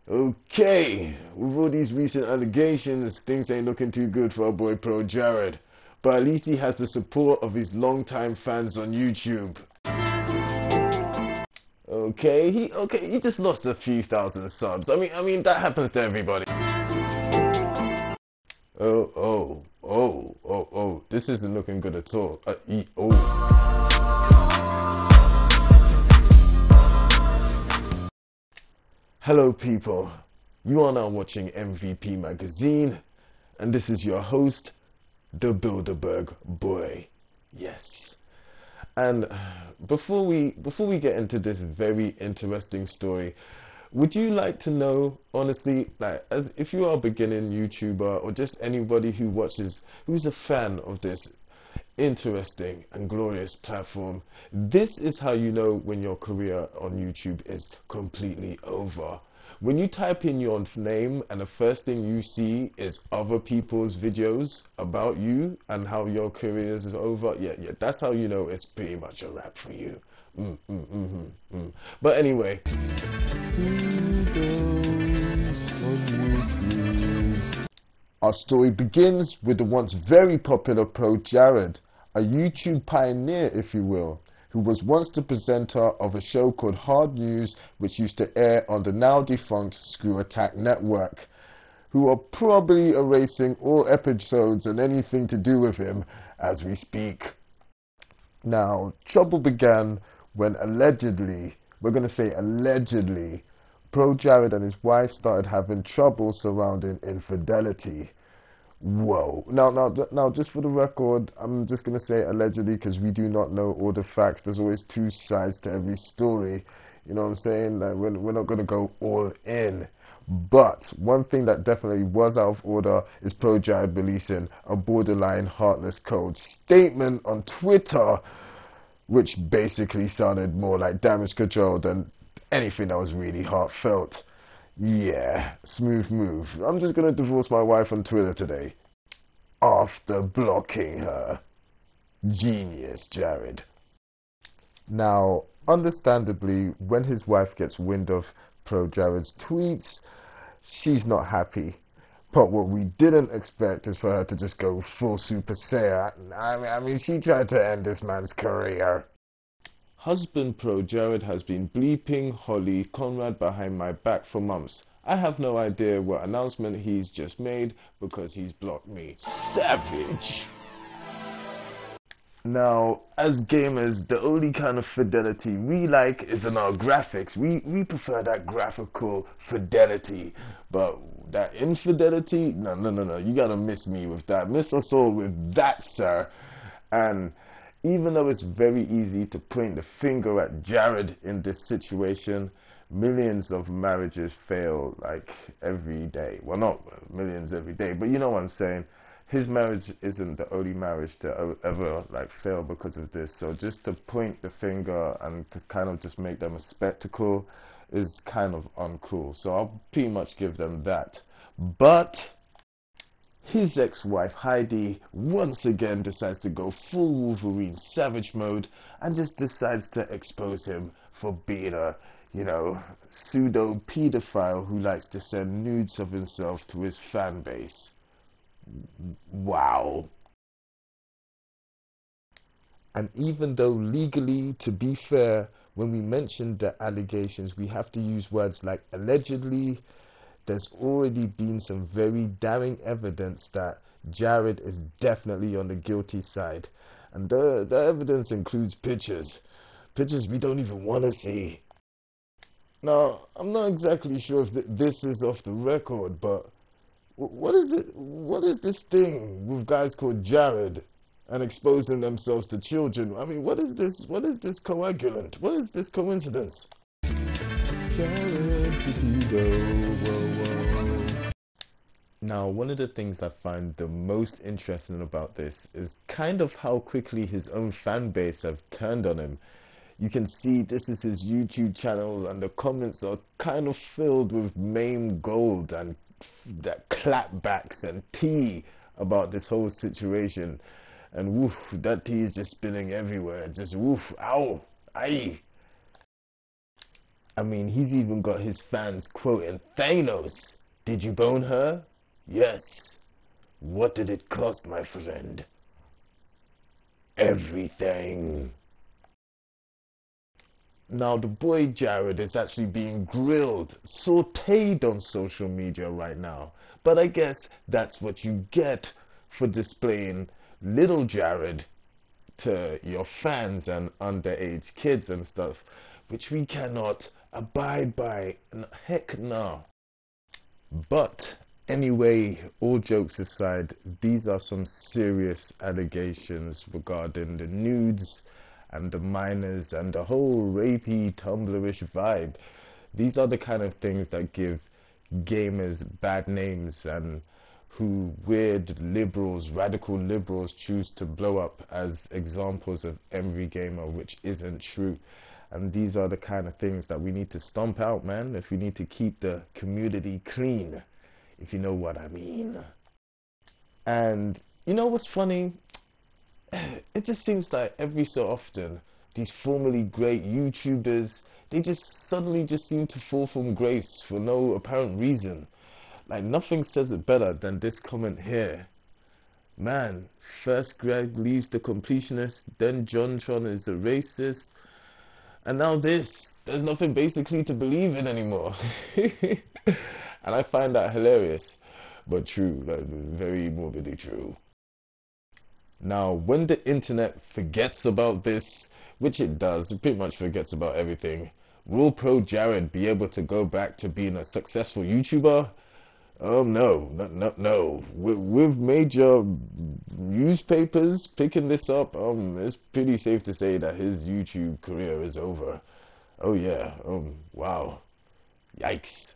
Okay, with all these recent allegations, things ain't looking too good for our boy Projared. But at least he has the support of his longtime fans on YouTube. He just lost a few thousand subs. I mean that happens to everybody. Oh, this isn't looking good at all. Hello people, you are now watching MVP Magazine, and this is your host, the Bilderberg Boy. Yes. And before we get into this very interesting story, would you like to know, honestly, like, as if you are a beginning YouTuber or just anybody who watches, who's a fan of this interesting and glorious platform, this is how you know when your career on YouTube is completely over. When you type in your name and the first thing you see is other people's videos about you and how your career is over, yeah, that's how you know it's pretty much a wrap for you. But anyway, our story begins with the once very popular Projared, a YouTube pioneer, if you will, who was once the presenter of a show called Hard News, which used to air on the now defunct Screw Attack Network, who are probably erasing all episodes and anything to do with him as we speak. Now, trouble began when allegedly, we're going to say allegedly, Projared and his wife started having trouble surrounding infidelity. Whoa. Now, just for the record, I'm just going to say allegedly because we do not know all the facts. There's always two sides to every story. You know what I'm saying? Like, we're not going to go all in. But one thing that definitely was out of order is Projared releasing a borderline heartless code statement on Twitter, which basically sounded more like damage control than anything that was really heartfelt. Yeah, smooth move. I'm just gonna divorce my wife on Twitter today. After blocking her. Genius, Jared. Now, understandably, when his wife gets wind of Projared's tweets, she's not happy. But what we didn't expect is for her to just go full Super Saiyan. I mean, she tried to end this man's career. Husband Projared has been bleeping Holly Conrad behind my back for months. I have no idea what announcement he's just made because he's blocked me. Savage! Now, as gamers, the only kind of fidelity we like is in our graphics. We prefer that graphical fidelity. But that infidelity? No. You gotta miss me with that. Miss us all with that, sir. And even though it's very easy to point the finger at Jared in this situation, millions of marriages fail like every day. Well, not millions every day, but you know what I'm saying. His marriage isn't the only marriage to ever like fail because of this. So just to point the finger and to kind of just make them a spectacle is kind of uncool. So I'll pretty much give them that. But his ex-wife Heidi once again decides to go full Wolverine savage mode and just decides to expose him for being a, pseudo pedophile who likes to send nudes of himself to his fan base. Wow. And even though legally, to be fair, when we mention the allegations, we have to use words like allegedly, there's already been some very damning evidence that Jared is definitely on the guilty side. And the evidence includes pictures we don't even want to see. Now, I'm not exactly sure if this is off the record, but what is this thing with guys called Jared and exposing themselves to children? I mean, what is this coagulant? What is this coincidence? Now, one of the things I find the most interesting about this is kind of how quickly his own fan base have turned on him. You can see this is his YouTube channel and the comments are kind of filled with meme gold and that clapbacks and tea about this whole situation. And woof, that tea is just spilling everywhere. Just woof, ow, aye. I mean, he's even got his fans quoting Thanos. Did you bone her? Yes. What did it cost, my friend? Everything. Now, the boy Jared is actually being grilled, sauteed on social media right now. But I guess that's what you get for displaying little Jared to your fans and underage kids and stuff, which we cannot abide by. Heck no. But anyway, all jokes aside, these are some serious allegations regarding the nudes and the minors and the whole rapey, Tumblrish vibe. These are the kind of things that give gamers bad names and who weird liberals, radical liberals, choose to blow up as examples of every gamer, which isn't true. And these are the kind of things that we need to stomp out, man, if we need to keep the community clean, if you know what I mean. And you know what's funny? It just seems like every so often, these formerly great YouTubers, they just suddenly just seem to fall from grace for no apparent reason. Like, nothing says it better than this comment here. Man, first Greg leaves the completionist, then JonTron is a racist, and now this. There's nothing basically to believe in anymore. And I find that hilarious, but true, like very morbidly true. Now, when the internet forgets about this, which it does, it pretty much forgets about everything, will Projared be able to go back to being a successful YouTuber? No. With major newspapers picking this up, it's pretty safe to say that his YouTube career is over. Oh yeah, wow. Yikes.